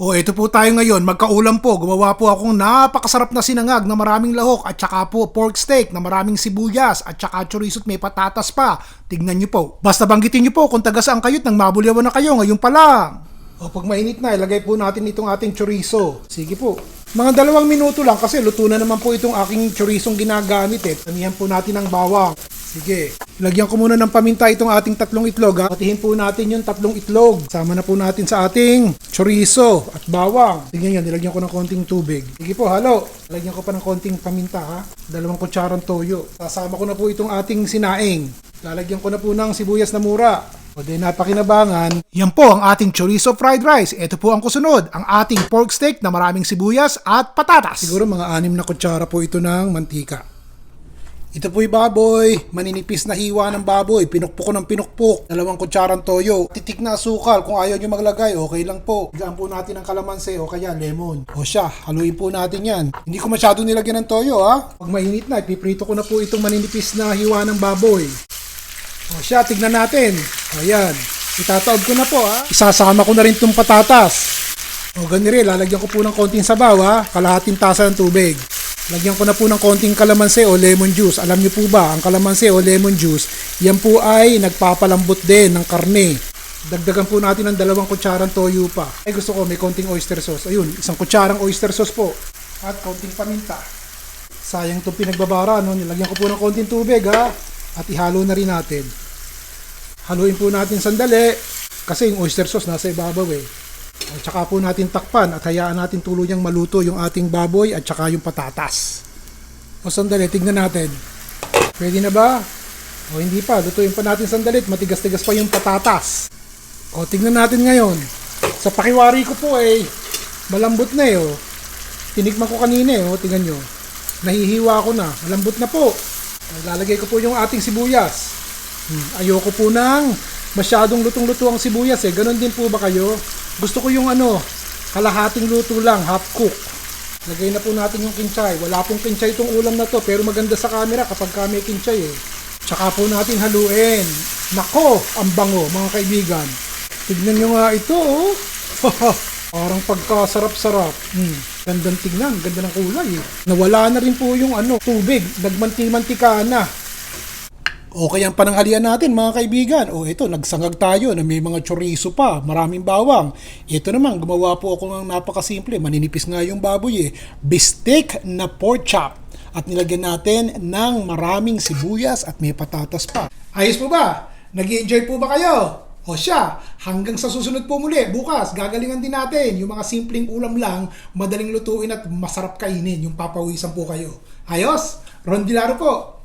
O ito po tayo ngayon, magkaulam po. Gumawa po akong napakasarap na sinangag na maraming lahok at saka po pork steak na maraming sibuyas at saka chorizo at may patatas pa. Tignan nyo po. Basta banggitin nyo po kung taga saan kayo at nang mabulyawan na kayo ngayon pa lang. O pag mainit na, ilagay po natin itong ating chorizo. Sige po. Mga 2 minuto lang kasi luto na naman po itong aking chorizong ginagamit eh. Tamihan po natin ng bawang. Sige. Lagyan ko muna ng paminta itong ating 3 itlog ha. Patihin po natin yung 3 itlog. Sama na po natin sa ating chorizo at bawang. Tingnan yan, nilagyan ko ng konting tubig. Sige po, halo. Lagyan ko pa ng konting paminta ha. 2 kutsarang toyo. Sasama ko na po itong ating sinaing. Lalagyan ko na po ng sibuyas na mura. O di napakinabangan. Yan po ang ating chorizo fried rice. Ito po ang kusunod, ang ating pork steak na maraming sibuyas at patatas. Siguro mga 6 na kutsara po ito ng mantika. Ito po'y baboy, maninipis na hiwa ng baboy, pinukpok ko ng pinukpok, 2 kutsarang toyo, titik na asukal, kung ayaw nyo maglagay, okay lang po. Bigyan po natin ng kalamansi o kaya lemon. O siya, haluin po natin yan. Hindi ko masyado nilagyan ng toyo ha. Pag mainit na, ipiprito ko na po itong maninipis na hiwa ng baboy. O siya, tignan natin. Ayan, itataob ko na po ha. Isasama ko na rin itong patatas. O ganire, lalagyan ko po ng konting sabaw ha, kalahating tasa ng tubig. Lagyan ko na po ng konting kalamansi o lemon juice. Alam niyo po ba, ang kalamansi o lemon juice, yan po ay nagpapalambot din ng karne. Dagdagan po natin ng 2 kutsarang toyo pa. Ay gusto ko may konting oyster sauce. Ayun, 1 kutsarang oyster sauce po. At konting paminta. Sayang itong pinagbabara, no? Nilagyan ko po ng konting tubig ha. At ihalo na rin natin. Haluin po natin sandali. Kasi yung oyster sauce nasa ibabaw eh. At saka po natin takpan at hayaan natin tuluyang maluto yung ating baboy at saka yung patatas. O sandali, tignan natin. Pwede na ba? O hindi pa, lutuin pa natin sandali. Matigas-tigas pa yung patatas. O tignan natin ngayon. Sa pakiwari ko po eh, malambot na eh. O. Tinikman ko kanina eh, o, tignan nyo. Nahihiwa ko na, malambot na po. Lalagay ko po yung ating sibuyas. Ayoko po ng masyadong lutong-luto ang sibuyas eh. Ganon din po ba kayo? Gusto ko yung kalahating luto lang, half cook. Lagay na po natin yung kinchay. Wala pong kinchay itong ulam na to, pero maganda sa camera kapag may kinchay eh. Tsaka po natin haluin. Nako, ang bango mga kaibigan. Tignan nyo nga ito oh. Parang pagkasarap-sarap. Gandang tignan, ganda ng kulay eh. Nawala na rin po yung tubig, nagmanti-mantika na. Okay ang pananghalian natin mga kaibigan. O ito, nagsangag tayo na may mga chorizo pa, maraming bawang. Ito naman, gumawa po ako ng napakasimple. Maninipis nga yung baboy eh. Bistek na pork chop. At nilagyan natin ng maraming sibuyas at may patatas pa. Ayos po ba? Nag-i-enjoy po ba kayo? O siya, hanggang sa susunod po muli, bukas, gagalingan din natin yung mga simpleng ulam lang, madaling lutuin at masarap kainin, yung papawisan po kayo. Ayos? Ron Dilaro po.